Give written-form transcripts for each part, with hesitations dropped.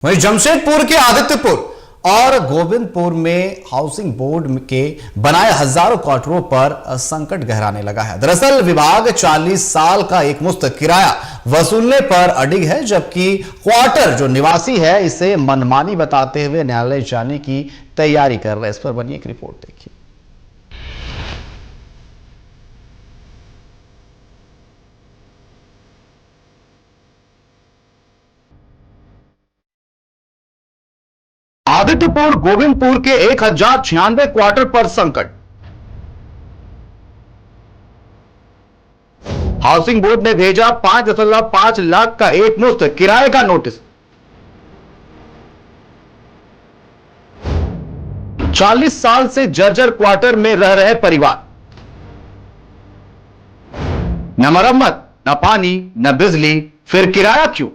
वहीं जमशेदपुर के आदित्यपुर और गोविंदपुर में हाउसिंग बोर्ड के बनाए हजारों क्वार्टरों पर संकट गहराने लगा है। दरअसल विभाग 40 साल का एकमुश्त किराया वसूलने पर अडिग है, जबकि क्वार्टर जो निवासी है इसे मनमानी बताते हुए न्यायालय जाने की तैयारी कर रहे हैं। इस पर बनी एक रिपोर्ट देखिए। आदित्यपुर गोविंदपुर के 1096 क्वार्टर पर संकट। हाउसिंग बोर्ड ने भेजा 5.5 लाख का एकमुश्त किराए का नोटिस। 40 साल से जर्जर क्वार्टर में रह रहे परिवार, न मरम्मत, न पानी, न बिजली, फिर किराया क्यों?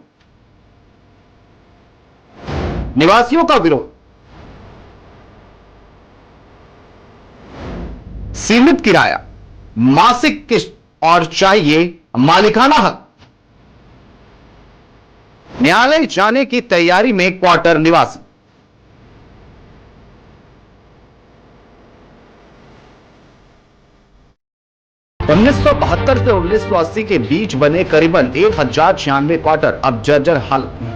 निवासियों का विरोध। सीमित किराया, मासिक किस्त और चाहिए मालिकाना हक। न्यायालय जाने की तैयारी में क्वार्टर निवासी। उन्नीस सौ 1972 से 1980 के बीच बने करीबन 1096 क्वार्टर अब जर्जर हालत में,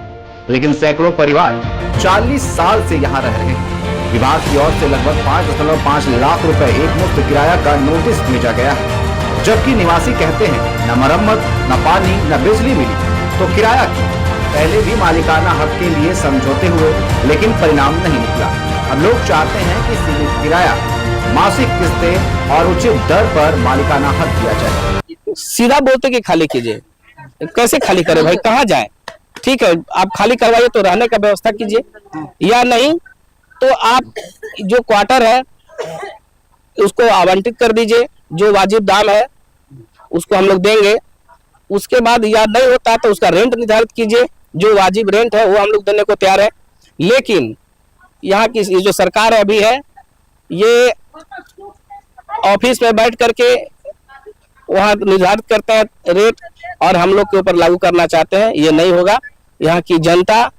लेकिन सैकड़ों परिवार 40 साल से यहां रह रहे हैं। विभाग की ओर से लगभग 5.5 लाख रुपए एकमुश्त किराया का नोटिस भेजा गया है, जबकि निवासी कहते हैं न मरम्मत, न पानी, न बिजली मिली, तो किराया क्यों? पहले भी मालिकाना हक के लिए समझौते हुए, लेकिन परिणाम नहीं निकला। अब लोग चाहते हैं कि सीमित किराया, मासिक किस्तें और उचित दर पर मालिकाना हक दिया जाए। सीधा बोलते कि खाली कीजिए, कैसे खाली करें भाई, कहाँ जाए? ठीक है, आप खाली करवाइए तो रहने का व्यवस्था कीजिए, या नहीं तो आप जो क्वार्टर है उसको आवंटित कर दीजिए, जो वाजिब दाम है उसको हम लोग देंगे। उसके बाद या नहीं होता तो उसका रेंट निर्धारित कीजिए, जो वाजिब रेंट है वो हम लोग देने को तैयार है। लेकिन यहाँ की जो सरकार अभी है, ये ऑफिस में बैठ करके वहाँ निर्धारित करते हैं रेट और हम लोग के ऊपर लागू करना चाहते हैं। ये नहीं होगा। यहाँ की जनता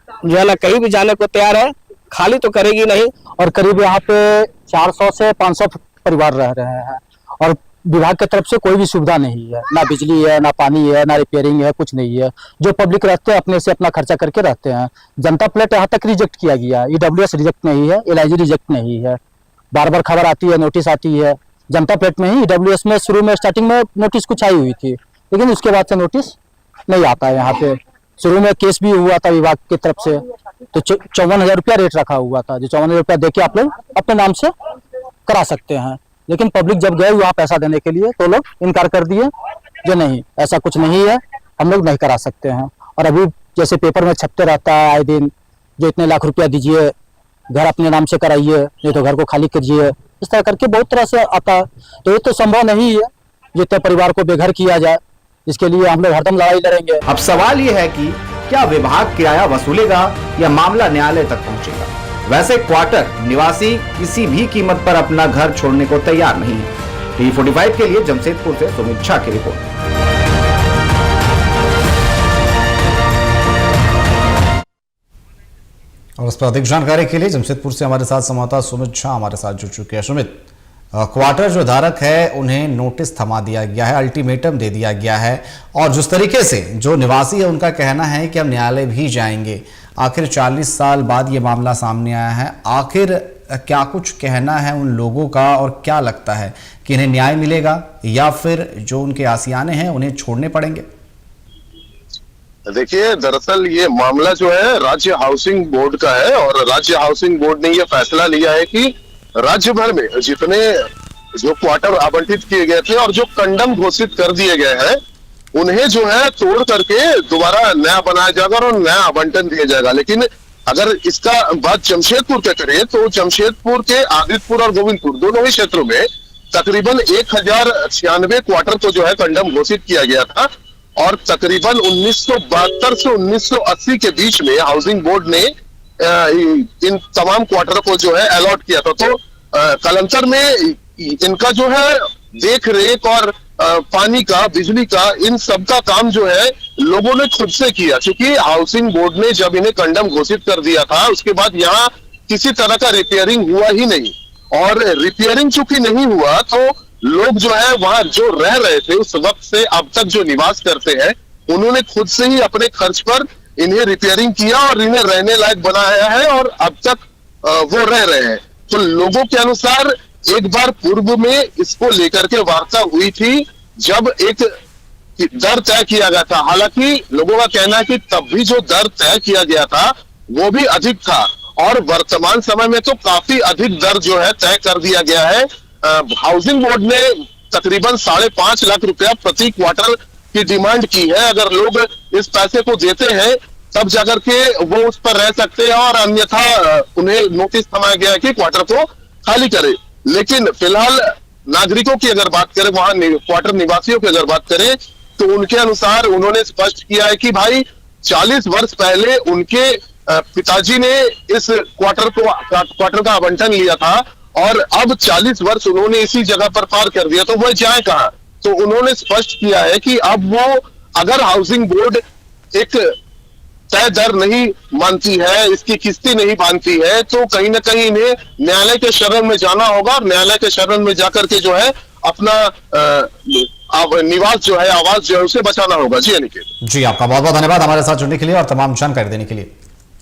जो है ना कहीं भी जाने को तैयार है, खाली तो करेगी नहीं। और करीब यहाँ पे 400 से 500 परिवार रह रहे हैं और विभाग की तरफ से कोई भी सुविधा नहीं है, ना बिजली है, ना पानी है, ना रिपेयरिंग है, कुछ नहीं है। जो पब्लिक रहते हैं अपने से अपना खर्चा करके रहते हैं। जनता प्लेट यहाँ तक रिजेक्ट किया गया, EWS रिजेक्ट नहीं है, LIG रिजेक्ट नहीं है। बार बार खबर आती है, नोटिस आती है। जनता प्लेट में ही EWS में शुरू में स्टार्टिंग में नोटिस कुछ आई हुई थी, लेकिन उसके बाद से नोटिस नहीं आता है। यहाँ पे शुरू में केस भी हुआ था विभाग की तरफ से, तो 54,000 रुपया रेट रखा हुआ था, जो 54,000 रुपया देके आप लोग अपने नाम से करा सकते हैं। लेकिन पब्लिक जब गए वहाँ पैसा देने के लिए तो लोग इनकार कर दिए, जो नहीं, ऐसा कुछ नहीं है, हम लोग नहीं करा सकते हैं। और अभी जैसे पेपर में छपते रहता है आए दिन, जो इतने लाख रुपया दीजिए, घर अपने नाम से कराइए, नहीं तो घर को खाली कीजिए, इस तरह करके बहुत तरह से आता है। तो ये तो संभव नहीं है जितने परिवार को बेघर किया जाए। इसके लिए हम लोग हरदम लड़ाई लड़ेंगे। अब सवाल यह है कि क्या विभाग किराया वसूलेगा या मामला न्यायालय तक पहुंचेगा? वैसे क्वार्टर निवासी किसी भी कीमत पर अपना घर छोड़ने को तैयार नहीं है। TV45 के लिए जमशेदपुर से सुमित झा की रिपोर्ट। और इस पर अधिक जानकारी के लिए जमशेदपुर से हमारे साथ संवाददाता सुमित झा हमारे साथ जुड़ चुके हैं। सुमित, क्वार्टर जो धारक है उन्हें नोटिस थमा दिया गया है, अल्टीमेटम दे दिया गया है, और जिस तरीके से जो निवासी है उनका कहना है कि हम न्यायालय भी जाएंगे। आखिर 40 साल बाद ये मामला सामने आया है, आखिर क्या कुछ कहना है उन लोगों का, और क्या लगता है कि इन्हें न्याय मिलेगा या फिर जो उनके आसियाने हैं उन्हें छोड़ने पड़ेंगे? देखिए, दरअसल ये मामला जो है राज्य हाउसिंग बोर्ड का है, और राज्य हाउसिंग बोर्ड ने ये फैसला लिया है कि राज्य भर में जितने जो क्वार्टर आवंटित किए गए थे और जो कंडम घोषित कर दिए गए हैं, उन्हें जो है तोड़ करके दोबारा नया बनाया जाएगा और नया आवंटन दिया जाएगा। लेकिन अगर इसका बात जमशेदपुर के करें तो जमशेदपुर के आदित्यपुर और गोविंदपुर दोनों ही क्षेत्रों में तकरीबन 1096 क्वार्टर को जो है कंडम घोषित किया गया था, और तकरीबन 1972 से 1980 के बीच में हाउसिंग बोर्ड ने इन तमाम क्वार्टर को जो है अलॉट किया था। तो कालांतर में इनका जो है देख रेख और पानी का, बिजली का, इन सब का काम जो है लोगों ने खुद से किया, क्योंकि हाउसिंग बोर्ड ने जब इन्हें कंडम घोषित कर दिया था उसके बाद यहाँ किसी तरह का रिपेयरिंग हुआ ही नहीं। और रिपेयरिंग चूंकि नहीं हुआ तो लोग जो है वहां जो रह रहे थे उस वक्त से अब तक जो निवास करते हैं उन्होंने खुद से ही अपने खर्च पर इन्हें रिपेयरिंग किया और इन्हें रहने लायक बनाया है और अब तक वो रह रहे हैं। तो लोगों के अनुसार एक बार पूर्व में इसको लेकर के वार्ता हुई थी जब एक दर तय किया गया था। हालांकि लोगों का कहना है कि तब भी जो दर तय किया गया था वो भी अधिक था और वर्तमान समय में तो काफी अधिक दर जो है तय कर दिया गया है। हाउसिंग बोर्ड ने तकरीबन 5.5 लाख रुपया प्रति क्वार्टर की डिमांड की है। अगर लोग इस पैसे को देते हैं तब जाकर के वो उस पर रह सकते हैं और अन्यथा उन्हें नोटिस थमाया गया है कि क्वार्टर को खाली करे। लेकिन फिलहाल नागरिकों की अगर बात करें, वहां क्वार्टर निवासियों की अगर बात करें तो उनके अनुसार उन्होंने स्पष्ट किया है कि भाई 40 वर्ष पहले उनके पिताजी ने इस क्वार्टर का आवंटन लिया था और अब 40 वर्ष उन्होंने इसी जगह पर पार कर दिया, तो वह जाए कहां। तो उन्होंने स्पष्ट किया है कि अब वो अगर हाउसिंग बोर्ड एक तय दर नहीं मानती है, इसकी किस्तें नहीं बांधती है, तो कहीं ना कहीं इन्हें न्यायालय के शरण में जाना होगा और न्यायालय के शरण में जाकर के जो है अपना निवास जो है, आवास जो है उसे बचाना होगा। जी अनिकेत जी, आपका बहुत बहुत धन्यवाद हमारे साथ जुड़ने के लिए और तमाम जानकारी देने के लिए।